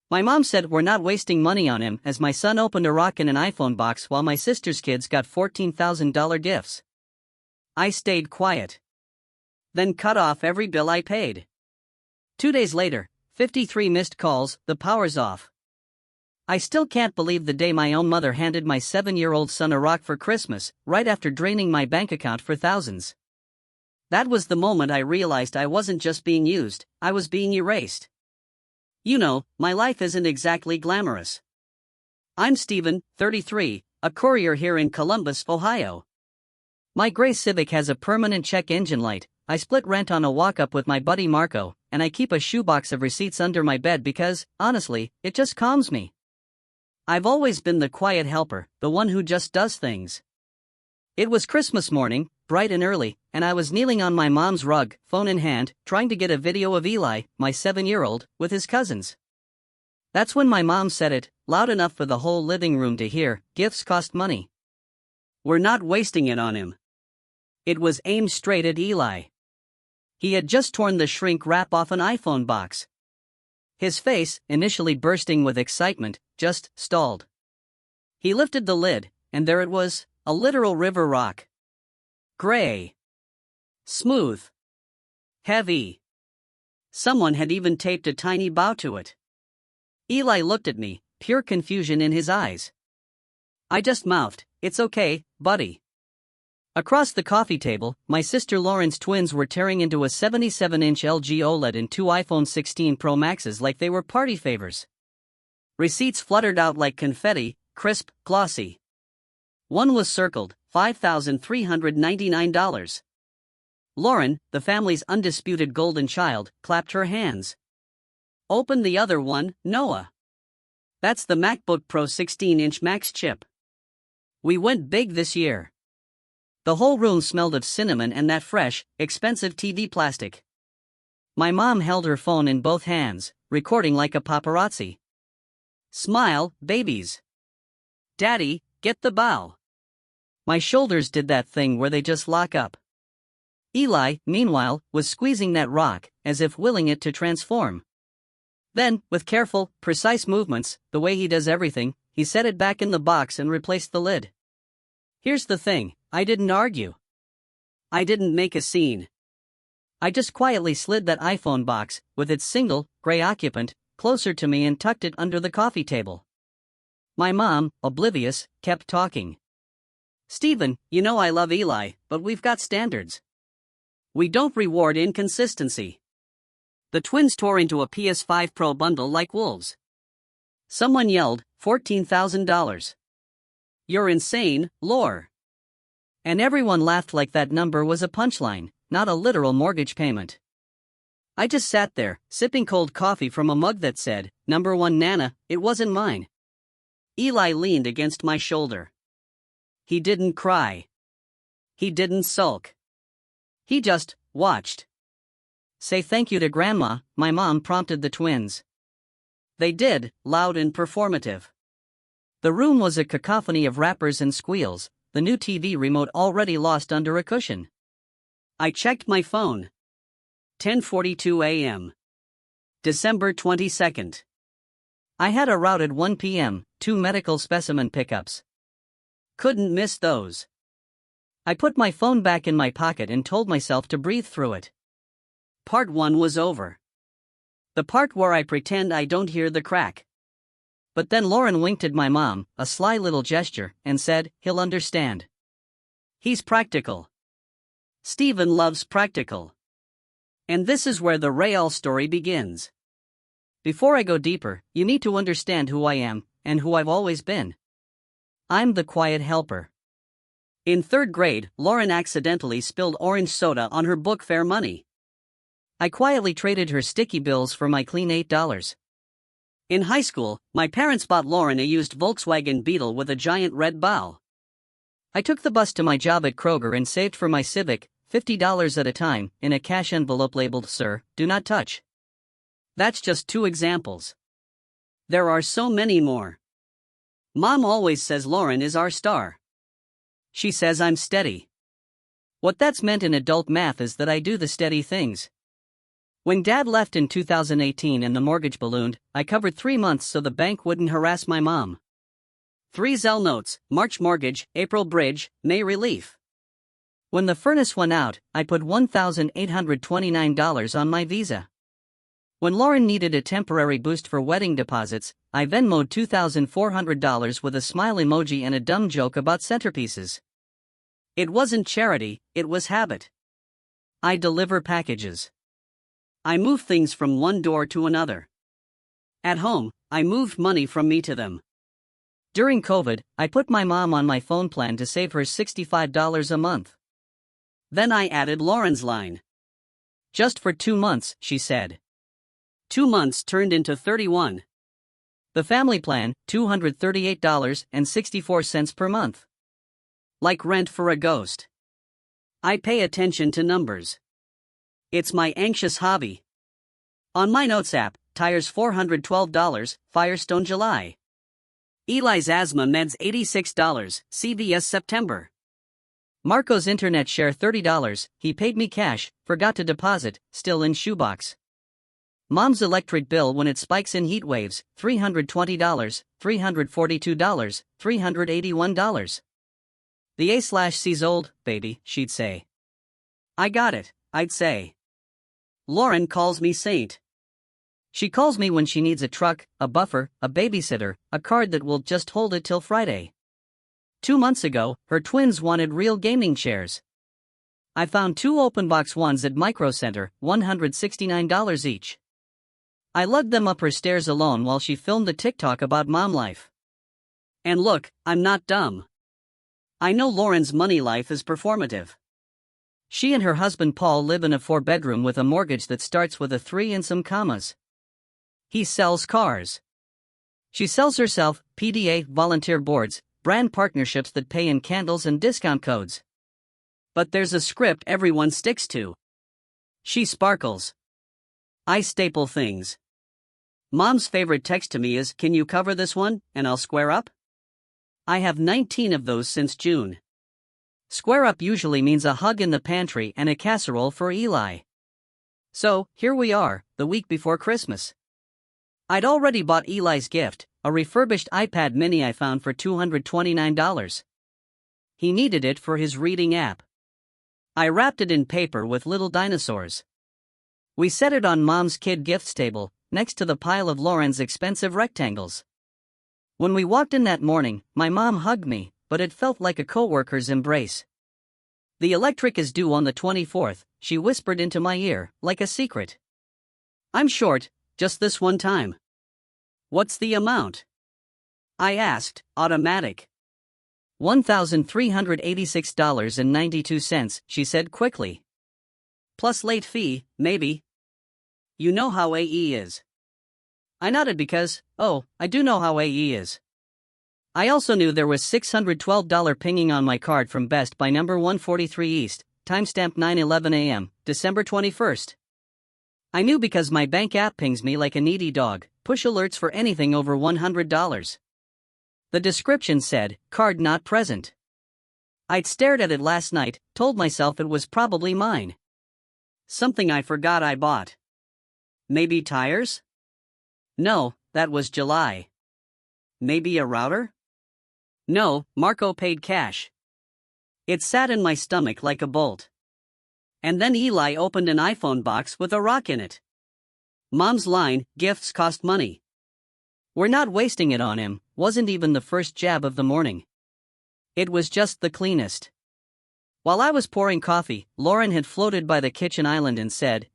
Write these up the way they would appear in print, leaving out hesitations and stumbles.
My mom said we're not wasting money on him as my son opened a rock in an iPhone box while my sister's kids got $14,000 gifts. I stayed quiet. Then cut off every bill I paid. 2 days later, 53 missed calls, the power's off. I still can't believe the day my own mother handed my 7-year-old son a rock for Christmas, right after draining my bank account for thousands. That was the moment I realized I wasn't just being used, I was being erased. You know, my life isn't exactly glamorous. I'm Steven, 33, a courier here in Columbus, Ohio. My gray Civic has a permanent check engine light, I split rent on a walk-up with my buddy Marco, and I keep a shoebox of receipts under my bed because, honestly, it just calms me. I've always been the quiet helper, the one who just does things. It was Christmas morning, bright and early, and I was kneeling on my mom's rug, phone in hand, trying to get a video of Eli, my 7-year-old, with his cousins. That's when my mom said it, loud enough for the whole living room to hear, "Gifts cost money. We're not wasting it on him." It was aimed straight at Eli. He had just torn the shrink wrap off an iPhone box. His face, initially bursting with excitement, just stalled. He lifted the lid, and there it was, a literal river rock. Gray. Smooth. Heavy. Someone had even taped a tiny bow to it. Eli looked at me, pure confusion in his eyes. I just mouthed, "It's okay, buddy." Across the coffee table, my sister Lauren's twins were tearing into a 77-inch LG OLED and 2 iPhone 16 Pro Maxes like they were party favors. Receipts fluttered out like confetti, crisp, glossy. One was circled, $5,399. Lauren, the family's undisputed golden child, clapped her hands. Open the other one, Noah. That's the MacBook Pro 16-inch Max chip. We went big this year. The whole room smelled of cinnamon and that fresh, expensive TV plastic. My mom held her phone in both hands, recording like a paparazzi. Smile, babies. Daddy, get the bow. My shoulders did that thing where they just lock up. Eli, meanwhile, was squeezing that rock, as if willing it to transform. Then, with careful, precise movements, the way he does everything, he set it back in the box and replaced the lid. Here's the thing, I didn't argue. I didn't make a scene. I just quietly slid that iPhone box, with its single, gray occupant, closer to me and tucked it under the coffee table. My mom, oblivious, kept talking. "Steven, you know I love Eli, but we've got standards. We don't reward inconsistency." The twins tore into a PS5 Pro bundle like wolves. Someone yelled, $14,000. "You're insane, Lore." And everyone laughed like that number was a punchline, not a literal mortgage payment. I just sat there, sipping cold coffee from a mug that said, "Number 1 Nana, it wasn't mine." Eli leaned against my shoulder. He didn't cry. He didn't sulk. He just watched. "Say thank you to Grandma," my mom prompted the twins. They did, loud and performative. The room was a cacophony of rappers and squeals, the new TV remote already lost under a cushion. I checked my phone. 10:42 a.m. December 22nd. I had a route at 1 p.m., 2 medical specimen pickups. Couldn't miss those. I put my phone back in my pocket and told myself to breathe through it. Part 1 was over. The part where I pretend I don't hear the crack. But then Lauren winked at my mom, a sly little gesture, and said, "He'll understand. He's practical. Steven loves practical." And this is where the real story begins. Before I go deeper, you need to understand who I am, and who I've always been. I'm the quiet helper. In 3rd grade, Lauren accidentally spilled orange soda on her book fare money. I quietly traded her sticky bills for my clean $8. In high school, my parents bought Lauren a used Volkswagen Beetle with a giant red bow. I took the bus to my job at Kroger and saved for my Civic, $50 at a time, in a cash envelope labeled, "Sir, do not touch." That's just 2 examples. There are so many more. Mom always says Lauren is our star. She says I'm steady. What that's meant in adult math is that I do the steady things. When Dad left in 2018 and the mortgage ballooned, I covered 3 months so the bank wouldn't harass my mom. 3 Zelle notes, March mortgage, April bridge, May relief. When the furnace went out, I put $1,829 on my Visa. When Lauren needed a temporary boost for wedding deposits, I Venmo'd $2,400 with a smile emoji and a dumb joke about centerpieces. It wasn't charity, it was habit. I deliver packages. I move things from one door to another. At home, I moved money from me to them. During COVID, I put my mom on my phone plan to save her $65 a month. Then I added Lauren's line. Just for 2 months, she said. 2 months turned into 31. The family plan, $238.64 per month. Like rent for a ghost. I pay attention to numbers. It's my anxious hobby. On my Notes app, tires $412, Firestone July. Eli's asthma meds $86, CVS September. Marco's internet share $30, he paid me cash, forgot to deposit, still in shoebox. Mom's electric bill when it spikes in heat waves, $320, $342, $381. The A/C's old, baby, she'd say. I got it, I'd say. Lauren calls me Saint. She calls me when she needs a truck, a buffer, a babysitter, a card that will just hold it till Friday. 2 months ago, her twins wanted real gaming chairs. I found 2 open box ones at Micro Center, $169 each. I lugged them up her stairs alone while she filmed a TikTok about mom life. And look, I'm not dumb. I know Lauren's money life is performative. She and her husband Paul live in a 4-bedroom with a mortgage that starts with a 3 and some commas. He sells cars. She sells herself PDA volunteer boards, brand partnerships that pay in candles and discount codes. But there's a script everyone sticks to. She sparkles. I staple things. Mom's favorite text to me is, "Can you cover this one, and I'll square up?" I have 19 of those since June. Square up usually means a hug in the pantry and a casserole for Eli. So, here we are, the week before Christmas. I'd already bought Eli's gift, a refurbished iPad mini I found for $229. He needed it for his reading app. I wrapped it in paper with little dinosaurs. We set it on Mom's kid gifts table, next to the pile of Lauren's expensive rectangles. When we walked in that morning, my mom hugged me, but it felt like a coworker's embrace. The electric is due on the 24th, she whispered into my ear, like a secret. I'm short, just this one time. What's the amount? I asked, automatic. $1,386.92, she said quickly. Plus late fee, maybe. You know how AE is. I nodded because, I do know how AE is. I also knew there was $612 pinging on my card from Best by number 143 East, timestamp 9:11 a.m., December 21st. I knew because my bank app pings me like a needy dog, push alerts for anything over $100. The description said, card not present. I'd stared at it last night, told myself it was probably mine. Something I forgot I bought. Maybe tires? No, that was July. Maybe a router? No, Marco paid cash. It sat in my stomach like a bolt. And then Eli opened an iPhone box with a rock in it. Mom's line, gifts cost money. We're not wasting it on him, wasn't even the first jab of the morning. It was just the cleanest. While I was pouring coffee, Lauren had floated by the kitchen island and said,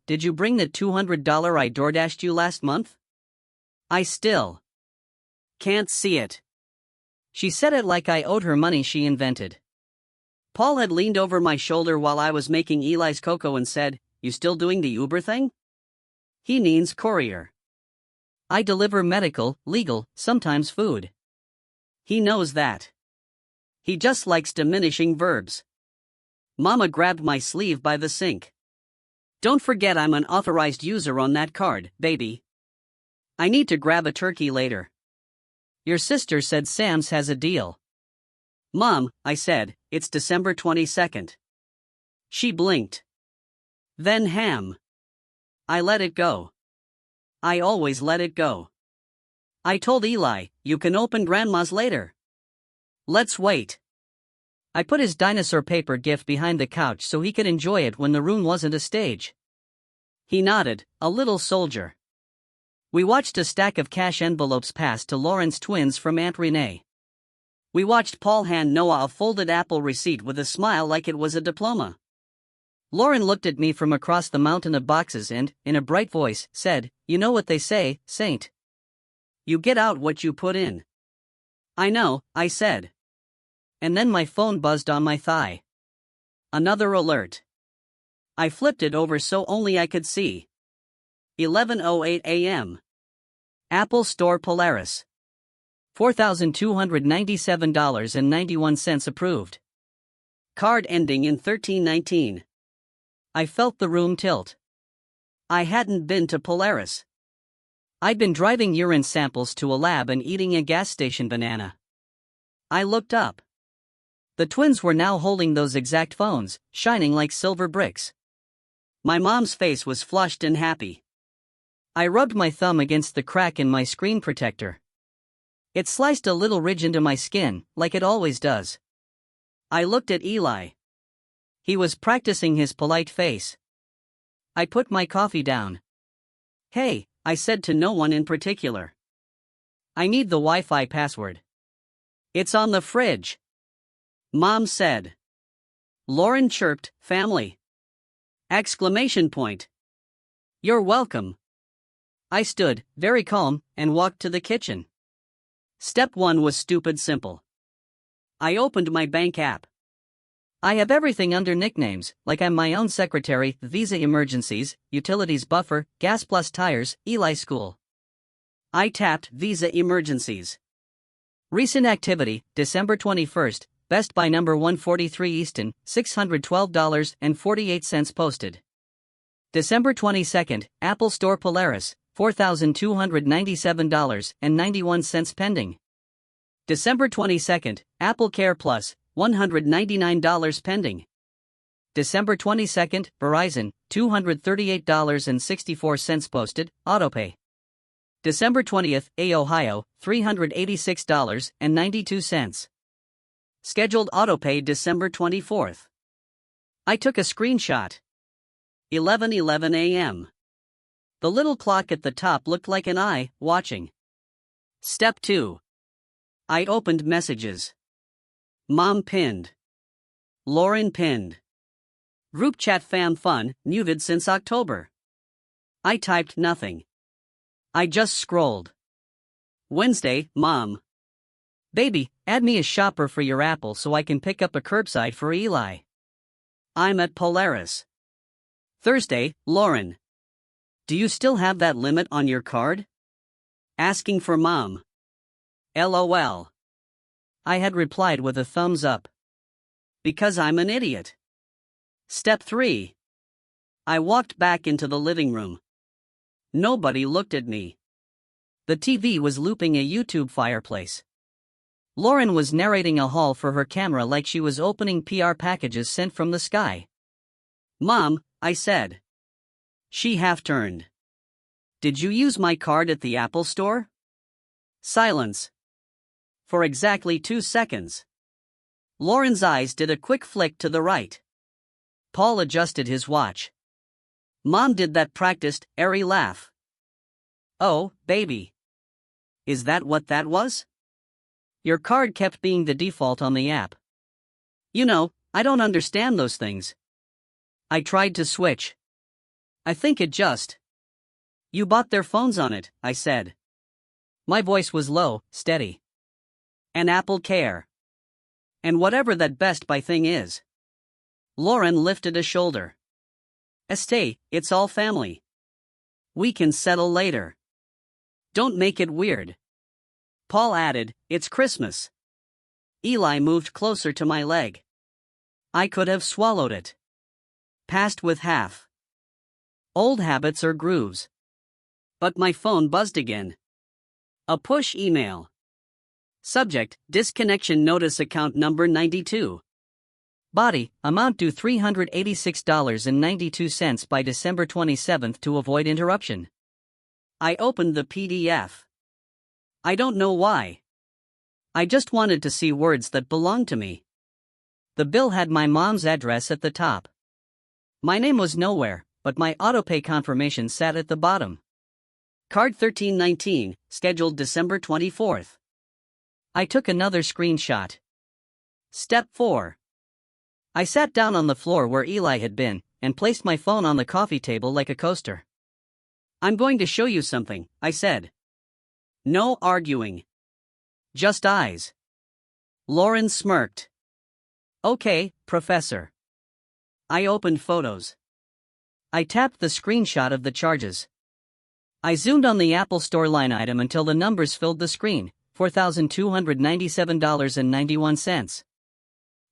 did you bring the $200 I DoorDashed you last month? I still can't see it. She said it like I owed her money she invented. Paul had leaned over my shoulder while I was making Eli's cocoa and said, you still doing the Uber thing? He means courier. I deliver medical, legal, sometimes food. He knows that. He just likes diminishing verbs. Mama grabbed my sleeve by the sink. Don't forget I'm an authorized user on that card, baby. I need to grab a turkey later. Your sister said Sam's has a deal. Mom, I said, it's December 22nd. She blinked. Then ham. I let it go. I always let it go. I told Eli, you can open Grandma's later. Let's wait. I put his dinosaur paper gift behind the couch so he could enjoy it when the room wasn't a stage. He nodded, a little soldier. We watched a stack of cash envelopes pass to Lauren's twins from Aunt Renee. We watched Paul hand Noah a folded Apple receipt with a smile like it was a diploma. Lauren looked at me from across the mountain of boxes and, in a bright voice, said, "You know what they say, Saint. You get out what you put in." "I know," I said. And then my phone buzzed on my thigh. Another alert. I flipped it over so only I could see. 11:08 a.m. Apple Store Polaris. $4,297.91 approved. Card ending in 1319. I felt the room tilt. I hadn't been to Polaris. I'd been driving urine samples to a lab and eating a gas station banana. I looked up. The twins were now holding those exact phones, shining like silver bricks. My mom's face was flushed and happy. I rubbed my thumb against the crack in my screen protector. It sliced a little ridge into my skin, like it always does. I looked at Eli. He was practicing his polite face. I put my coffee down. "Hey," I said to no one in particular. "I need the Wi-Fi password." "It's on the fridge," Mom said. Lauren chirped, "Family!" Exclamation point. "You're welcome." I stood, very calm, and walked to the kitchen. Step 1 was stupid simple. I opened my bank app. I have everything under nicknames, like I'm my own secretary, Visa Emergencies, Utilities Buffer, Gas Plus Tires, Eli School. I tapped Visa Emergencies. Recent activity, December 21st, Best Buy number 143 Easton, $612.48 posted. December 22nd, Apple Store Polaris, $4,297.91 pending. December 22nd, Apple Care Plus, $199 pending. December 22nd, Verizon, $238.64 posted, autopay. December 20th, Ohio, $386.92. Scheduled autopay December 24th. I took a screenshot. 11:11 a.m. The little clock at the top looked like an eye, watching. Step 2. I opened messages. Mom pinned. Lauren pinned. Group chat fam fun, muted since October. I typed nothing. I just scrolled. Wednesday, Mom. Baby, add me as shopper for your Apple so I can pick up a curbside for Eli. I'm at Polaris. Thursday, Lauren. Do you still have that limit on your card? Asking for Mom. LOL. I had replied with a thumbs up. Because I'm an idiot. Step 3. I walked back into the living room. Nobody looked at me. The TV was looping a YouTube fireplace. Lauren was narrating a haul for her camera like she was opening PR packages sent from the sky. Mom, I said. She half-turned. Did you use my card at the Apple Store? Silence. For exactly 2 seconds. Lauren's eyes did a quick flick to the right. Paul adjusted his watch. Mom did that practiced, airy laugh. Oh, baby. Is that what that was? Your card kept being the default on the app. You know, I don't understand those things. I tried to switch. I think it just. You bought their phones on it, I said. My voice was low, steady. An Apple Care. And whatever that Best Buy thing is. Lauren lifted a shoulder. Estee, it's all family. We can settle later. Don't make it weird. Paul added, it's Christmas. Eli moved closer to my leg. I could have swallowed it. Passed with half. Old habits are grooves. But my phone buzzed again. A push email. Subject, disconnection notice account number 92. Body, amount due $386.92 by December 27 to avoid interruption. I opened the PDF. I don't know why. I just wanted to see words that belonged to me. The bill had my mom's address at the top. My name was nowhere, but my autopay confirmation sat at the bottom. Card 1319, scheduled December 24th. I took another screenshot. Step 4. I sat down on the floor where Eli had been, and placed my phone on the coffee table like a coaster. I'm going to show you something, I said. No arguing. Just eyes. Lauren smirked. Okay, Professor. I opened photos. I tapped the screenshot of the charges. I zoomed on the Apple Store line item until the numbers filled the screen, $4,297.91.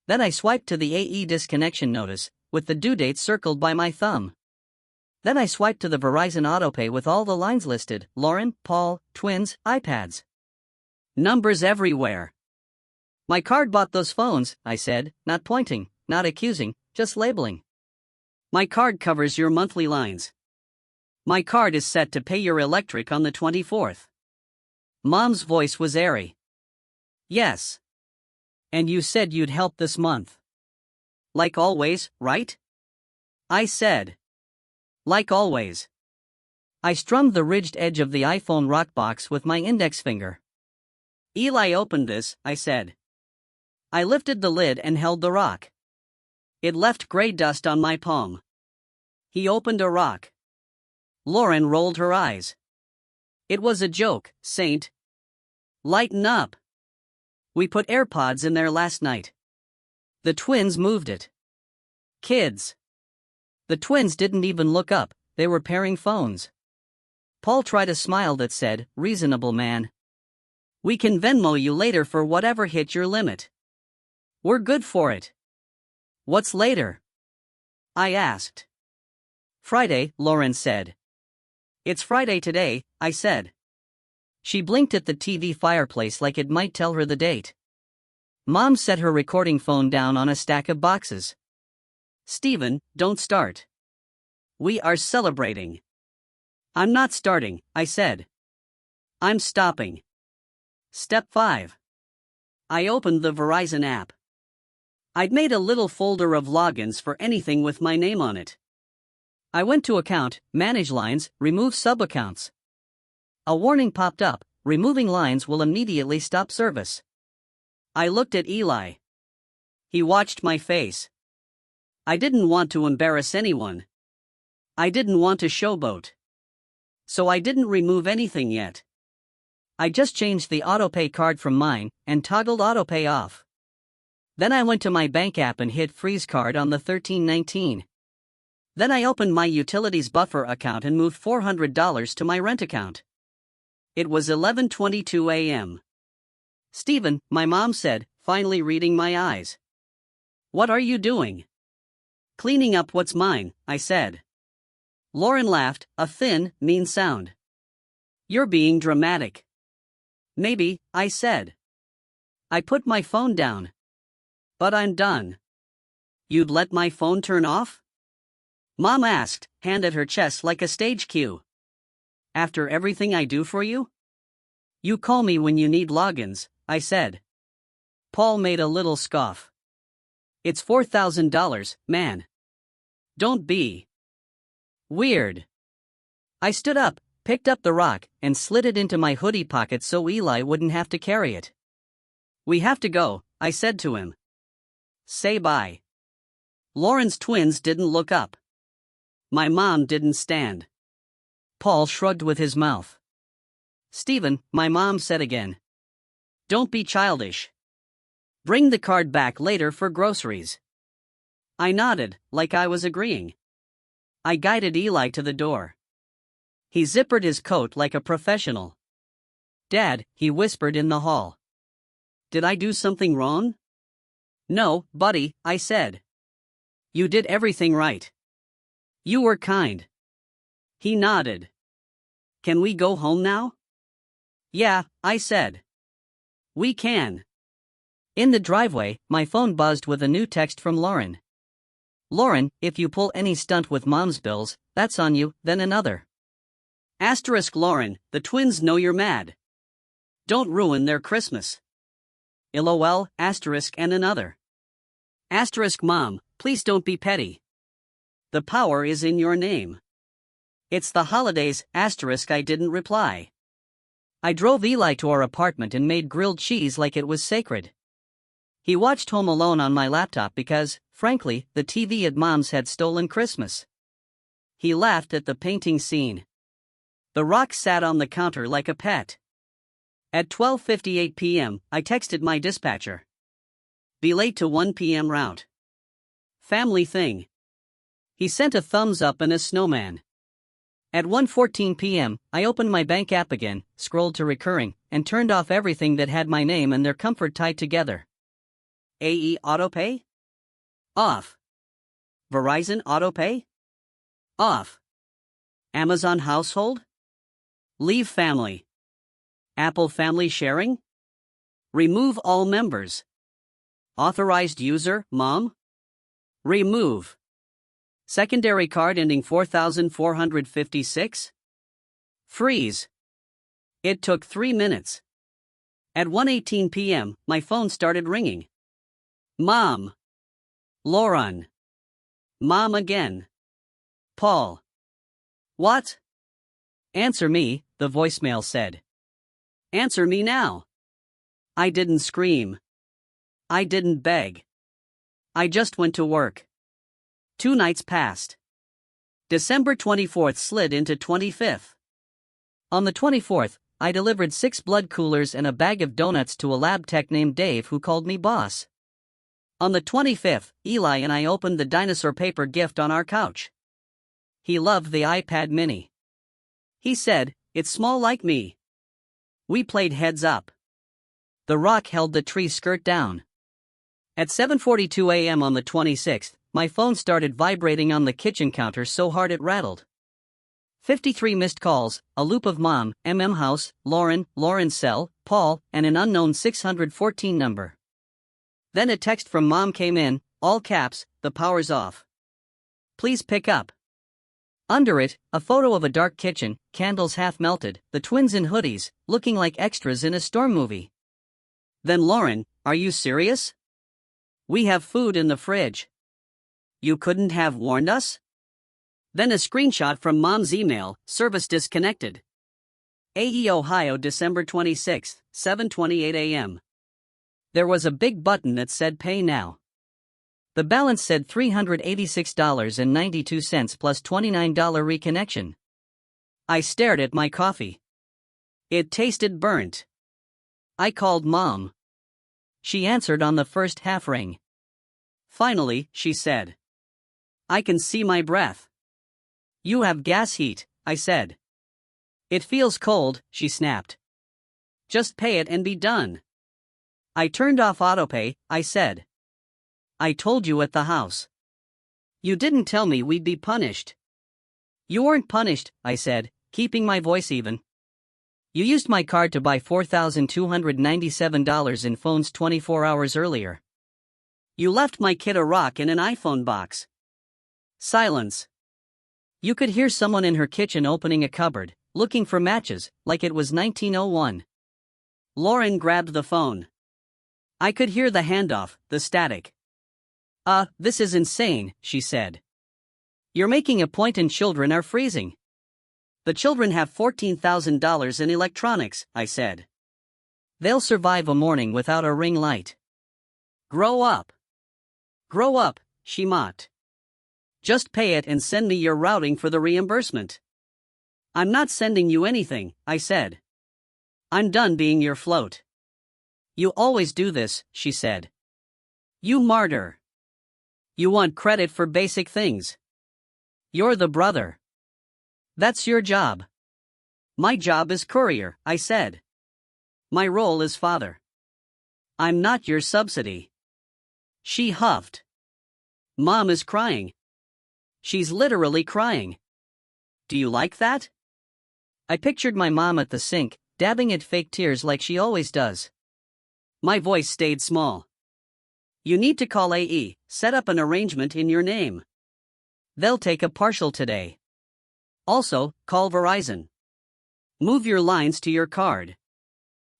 Then I swiped to the AE disconnection notice, with the due date circled by my thumb. Then I swiped to the Verizon AutoPay with all the lines listed: Lauren, Paul, twins, iPads. Numbers everywhere. My card bought those phones, I said, not pointing, not accusing, just labeling. My card covers your monthly lines. My card is set to pay your electric on the 24th. Mom's voice was airy. Yes. And you said you'd help this month. Like always, right? I said. Like always. I strummed the ridged edge of the iPhone rock box with my index finger. Eli opened this, I said. I lifted the lid and held the rock. It left gray dust on my palm. He opened a rock. Lauren rolled her eyes. It was a joke, Saint. Lighten up. We put AirPods in there last night. The twins moved it. Kids. The twins didn't even look up, they were pairing phones. Paul tried a smile that said, reasonable man. We can Venmo you later for whatever hit your limit. We're good for it. What's later? I asked. Friday, Lauren said. It's Friday today, I said. She blinked at the TV fireplace like it might tell her the date. Mom set her recording phone down on a stack of boxes. Stephen, don't start. We are celebrating. I'm not starting, I said. I'm stopping. Step 5. I opened the Verizon app. I'd made a little folder of logins for anything with my name on it. I went to Account, Manage Lines, Remove Sub-Accounts. A warning popped up: removing lines will immediately stop service. I looked at Eli. He watched my face. I didn't want to embarrass anyone. I didn't want to showboat. So I didn't remove anything yet. I just changed the AutoPay card from mine and toggled AutoPay off. Then I went to my bank app and hit Freeze Card on the 1319. Then I opened my utilities buffer account and moved $400 to my rent account. It was 11:22 a.m. Stephen, my mom said, finally reading my eyes. What are you doing? Cleaning up what's mine, I said. Lauren laughed, a thin, mean sound. You're being dramatic. Maybe, I said. I put my phone down. But I'm done. You'd let my phone turn off? Mom asked, hand at her chest like a stage cue. After everything I do for you? You call me when you need logins, I said. Paul made a little scoff. It's $4,000, man. Don't be weird. I stood up, picked up the rock, and slid it into my hoodie pocket so Eli wouldn't have to carry it. We have to go, I said to him. Say bye. Lauren's twins didn't look up. My mom didn't stand. Paul shrugged with his mouth. Stephen, my mom said again. Don't be childish. Bring the card back later for groceries. I nodded, like I was agreeing. I guided Eli to the door. He zippered his coat like a professional. Dad, he whispered in the hall. Did I do something wrong? No, buddy, I said. You did everything right. You were kind. He nodded. Can we go home now? Yeah, I said. We can. In the driveway, my phone buzzed with a new text from Lauren. Lauren, if you pull any stunt with mom's bills, that's on you, then another. Asterisk Lauren, the twins know you're mad. Don't ruin their Christmas. LOL, asterisk and another. Asterisk mom, please don't be petty. The power is in your name. It's the holidays, asterisk I didn't reply. I drove Eli to our apartment and made grilled cheese like it was sacred. He watched Home Alone on my laptop because, frankly, the TV at mom's had stolen Christmas. He laughed at the painting scene. The Rock sat on the counter like a pet. At 12:58 p.m., I texted my dispatcher. Be late to 1 p.m. route. Family thing. He sent a thumbs up and a snowman. At 1:14 p.m., I opened my bank app again, scrolled to recurring, and turned off everything that had my name and their comfort tied together. AE Autopay? Off. Verizon Autopay? Off. Amazon Household? Leave family. Apple Family Sharing? Remove all members. Authorized user, mom? Remove. Secondary card ending 4456? Freeze. It took 3 minutes. At 1:18 p.m., my phone started ringing. Mom. Lauren. Mom again. Paul. What? Answer me, the voicemail said. Answer me now. I didn't scream. I didn't beg. I just went to work. 2 nights passed. December 24th slid into 25th. On the 24th, I delivered 6 blood coolers and a bag of donuts to a lab tech named Dave who called me boss. On the 25th, Eli and I opened the dinosaur paper gift on our couch. He loved the iPad mini. He said, "It's small like me." We played heads up. The Rock held the tree skirt down. At 7:42 a.m. on the 26th, my phone started vibrating on the kitchen counter so hard it rattled. 53 missed calls, a loop of mom, House, Lauren, Lauren's cell, Paul, and an unknown 614 number. Then a text from mom came in, all caps, "The power's off. Please pick up." Under it, a photo of a dark kitchen, candles half melted, the twins in hoodies, looking like extras in a storm movie. Then Lauren, "Are you serious? We have food in the fridge. You couldn't have warned us?" Then a screenshot from mom's email, "Service disconnected." AE Ohio, December 26, 7:28 a.m. There was a big button that said Pay Now. The balance said $386.92 plus $29 reconnection. I stared at my coffee. It tasted burnt. I called mom. She answered on the first half ring. Finally, she said, "I can see my breath." "You have gas heat," I said. "It feels cold," she snapped. "Just pay it and be done." I turned off autopay, I said. "I told you at the house. You didn't tell me we'd be punished." "You weren't punished," I said, keeping my voice even. "You used my card to buy $4,297 in phones 24 hours earlier. You left my kid a rock in an iPhone box." Silence. You could hear someone in her kitchen opening a cupboard, looking for matches, like it was 1901. Lauren grabbed the phone. I could hear the handoff, the static. This is insane," she said. "You're making a point and children are freezing." "The children have $14,000 in electronics," I said. "They'll survive a morning without a ring light." "Grow up." "Grow up," she mocked. "Just pay it and send me your routing for the reimbursement." "I'm not sending you anything," I said. "I'm done being your float." "You always do this," she said. "You martyr. You want credit for basic things. You're the brother. That's your job." "My job is courier," I said. "My role is father. I'm not your subsidy." She huffed. "Mom is crying. She's literally crying. Do you like that?" I pictured my mom at the sink, dabbing at fake tears like she always does. My voice stayed small. You need to call AE, set up an arrangement in your name. They'll take a partial today. Also, call Verizon. Move your lines to your card.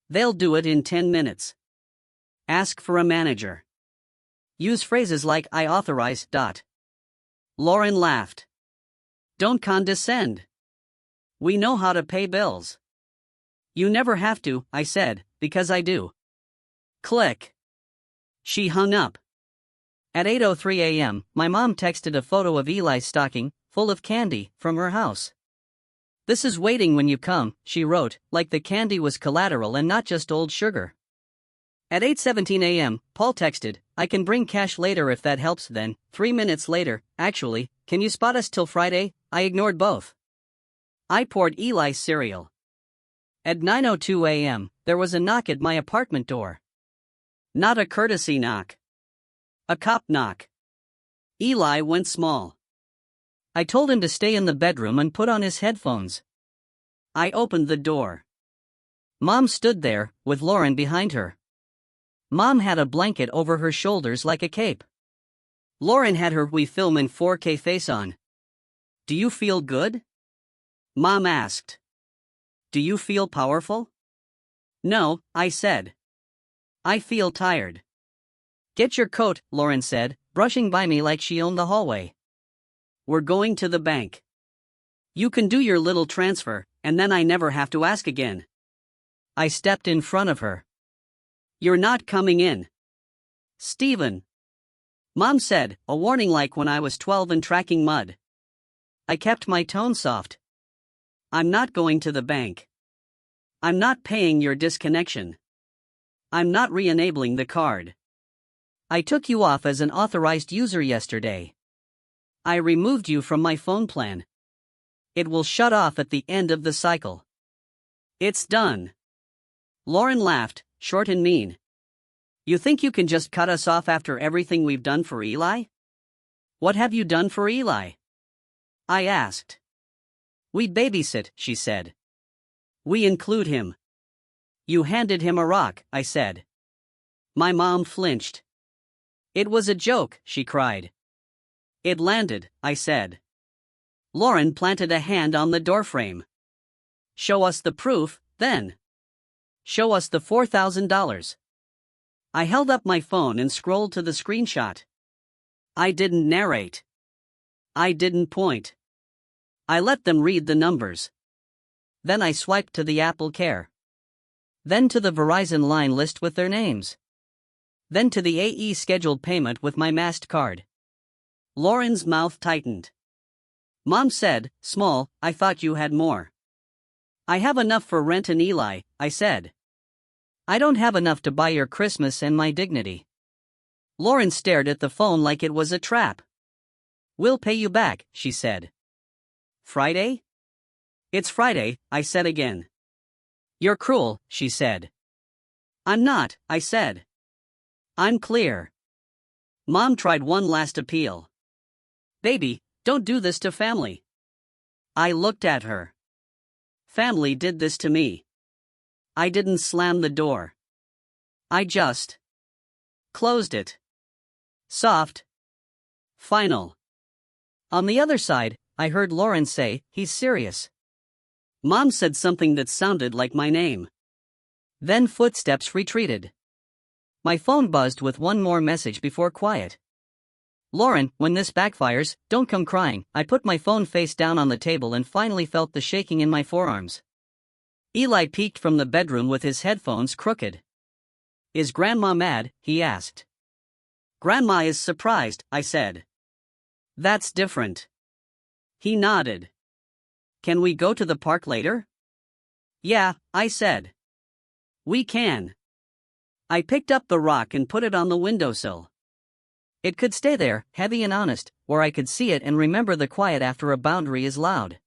They'll do it in 10 minutes. Ask for a manager. Use phrases like I authorize. Lauren laughed. Don't condescend. We know how to pay bills. You never have to, I said, because I do. Click. She hung up. At 8:03 a.m., my mom texted a photo of Eli's stocking, full of candy, from her house. This is waiting when you come, she wrote, like the candy was collateral and not just old sugar. At 8:17 a.m., Paul texted, I can bring cash later if that helps. Then, 3 minutes later, actually, can you spot us till Friday? I ignored both. I poured Eli cereal. At 9:02 a.m., there was a knock at my apartment door. Not a courtesy knock. A cop knock. Eli went small. I told him to stay in the bedroom and put on his headphones. I opened the door. Mom stood there, with Lauren behind her. Mom had a blanket over her shoulders like a cape. Lauren had her We Film in 4K face on. Do you feel good? Mom asked. Do you feel powerful? No, I said. I feel tired. Get your coat, Lauren said, brushing by me like she owned the hallway. We're going to the bank. You can do your little transfer, and then I never have to ask again. I stepped in front of her. You're not coming in. Steven. Mom said, a warning like when I was 12 and tracking mud. I kept my tone soft. I'm not going to the bank. I'm not paying your disconnection. I'm not re-enabling the card. I took you off as an authorized user yesterday. I removed you from my phone plan. It will shut off at the end of the cycle. It's done. Lauren laughed, short and mean. You think you can just cut us off after everything we've done for Eli? What have you done for Eli? I asked. We babysit, she said. We include him. You handed him a rock, I said. My mom flinched. It was a joke, she cried. It landed, I said. Lauren planted a hand on the doorframe. Show us the proof, then. Show us the $4,000. I held up my phone and scrolled to the screenshot. I didn't narrate. I didn't point. I let them read the numbers. Then I swiped to the Apple Care. Then to the Verizon line list with their names. Then to the AE scheduled payment with my MasterCard. Lauren's mouth tightened. Mom said, small, I thought you had more. I have enough for rent and Eli, I said. I don't have enough to buy your Christmas and my dignity. Lauren stared at the phone like it was a trap. We'll pay you back, she said. Friday? It's Friday, I said again. You're cruel, she said. I'm not, I said. I'm clear. Mom tried one last appeal. Baby, don't do this to family. I looked at her. Family did this to me. I didn't slam the door. I just closed it. Soft. Final. On the other side, I heard Lauren say, he's serious. Mom said something that sounded like my name. Then footsteps retreated. My phone buzzed with one more message before quiet. Lauren, when this backfires, don't come crying. I put my phone face down on the table and finally felt the shaking in my forearms. Eli peeked from the bedroom with his headphones crooked. Is Grandma mad? He asked. Grandma is surprised, I said. That's different. He nodded. Can we go to the park later? Yeah, I said. We can. I picked up the rock and put it on the windowsill. It could stay there, heavy and honest, where I could see it and remember the quiet after a boundary is loud.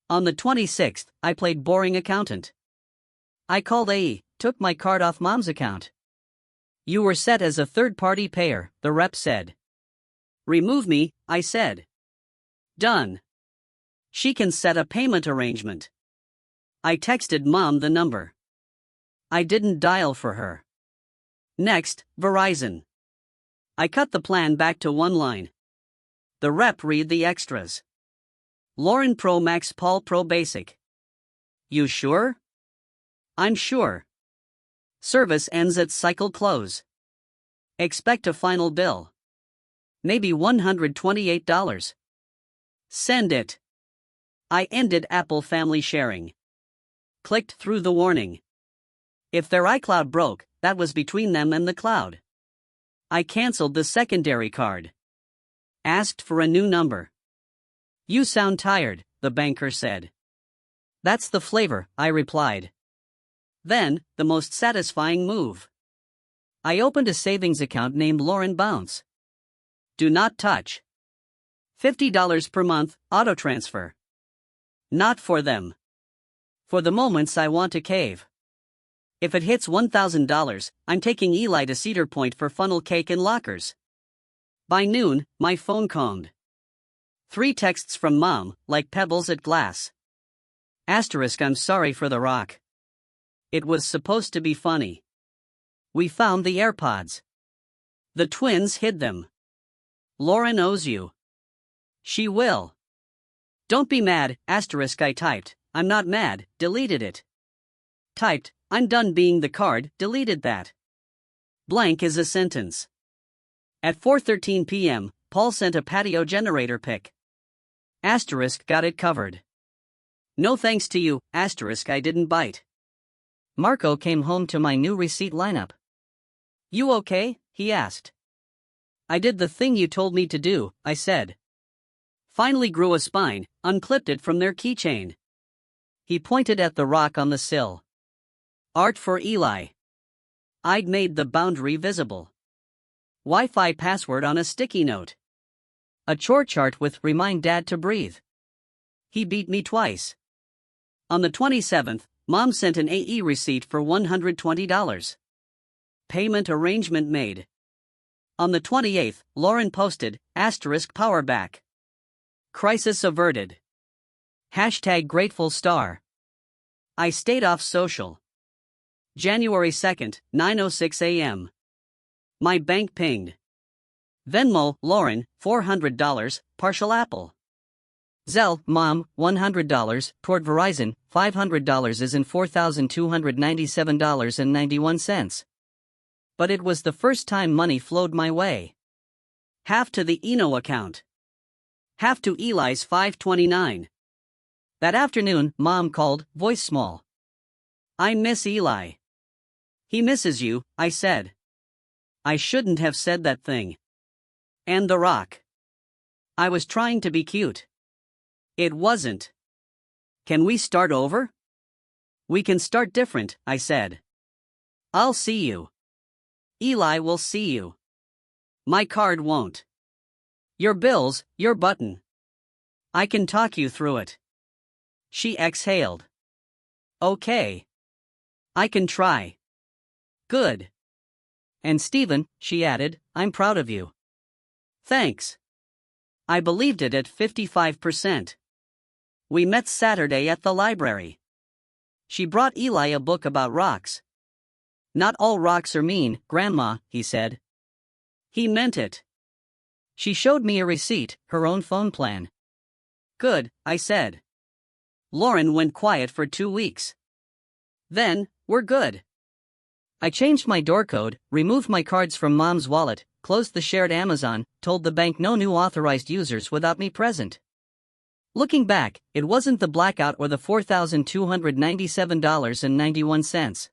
On the 26th, I played boring accountant. I called AE, took my card off Mom's account. You were set as a third-party payer, the rep said. Remove me, I said. Done. She can set a payment arrangement. I texted Mom the number. I didn't dial for her. Next, Verizon. I cut the plan back to one line. The rep read the extras. Lauren Pro Max, Paul Pro Basic. You sure? I'm sure. Service ends at cycle close. Expect a final bill. Maybe $128. Send it. I ended Apple family sharing. Clicked through the warning. If their iCloud broke, that was between them and the cloud. I canceled the secondary card. Asked for a new number. You sound tired, the banker said. That's the flavor, I replied. Then, the most satisfying move. I opened a savings account named Lauren Bounce. Do not touch. $50 per month, auto transfer. Not for them. For the moments I want to cave. If it hits $1,000, I'm taking Eli to Cedar Point for funnel cake and lockers. By noon, my phone combed. 3 texts from mom, like pebbles at glass. Asterisk, I'm sorry for the rock. It was supposed to be funny. We found the AirPods. The twins hid them. Lauren owes you. She will. Don't be mad, asterisk, I typed. I'm not mad, deleted it. Typed, I'm done being the card, deleted that. Blank is a sentence. At 4:13 p.m., Paul sent a patio generator pic. Asterisk, got it covered. No thanks to you, asterisk, I didn't bite. Marco came home to my new receipt lineup. You okay? He asked. I did the thing you told me to do, I said. Finally grew a spine, unclipped it from their keychain. He pointed at the rock on the sill. Art for Eli. I'd made the boundary visible. Wi-Fi password on a sticky note. A chore chart with remind dad to breathe. He beat me twice. On the 27th, mom sent an AE receipt for $120. Payment arrangement made. On the 28th, Lauren posted, asterisk power back. Crisis averted. Hashtag grateful star. I stayed off social. January 2nd, 9:06 a.m. My bank pinged. Venmo, Lauren, $400, partial Apple. Zelle, mom, $100, toward Verizon, $500 is in $4,297.91. But it was the first time money flowed my way. Half to the Eno account. Half to Eli's 529. That afternoon, mom called, voice small. I miss Eli. He misses you, I said. I shouldn't have said that thing. And the rock. I was trying to be cute. It wasn't. Can we start over? We can start different, I said. I'll see you. Eli will see you. My card won't. Your bills, your button. I can talk you through it. She exhaled. Okay. I can try. Good. And Stephen, she added, I'm proud of you. Thanks. I believed it at 55%. We met Saturday at the library. She brought Eli a book about rocks. Not all rocks are mean, Grandma, he said. He meant it. She showed me a receipt, her own phone plan. Good, I said. Lauren went quiet for 2 weeks. Then, we're good. I changed my door code, removed my cards from Mom's wallet, closed the shared Amazon, told the bank no new authorized users without me present. Looking back, it wasn't the blackout or the $4,297.91.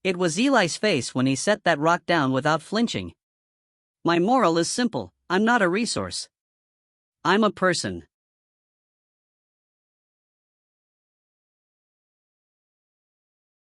It was Eli's face when he set that rock down without flinching. My moral is simple, I'm not a resource. I'm a person.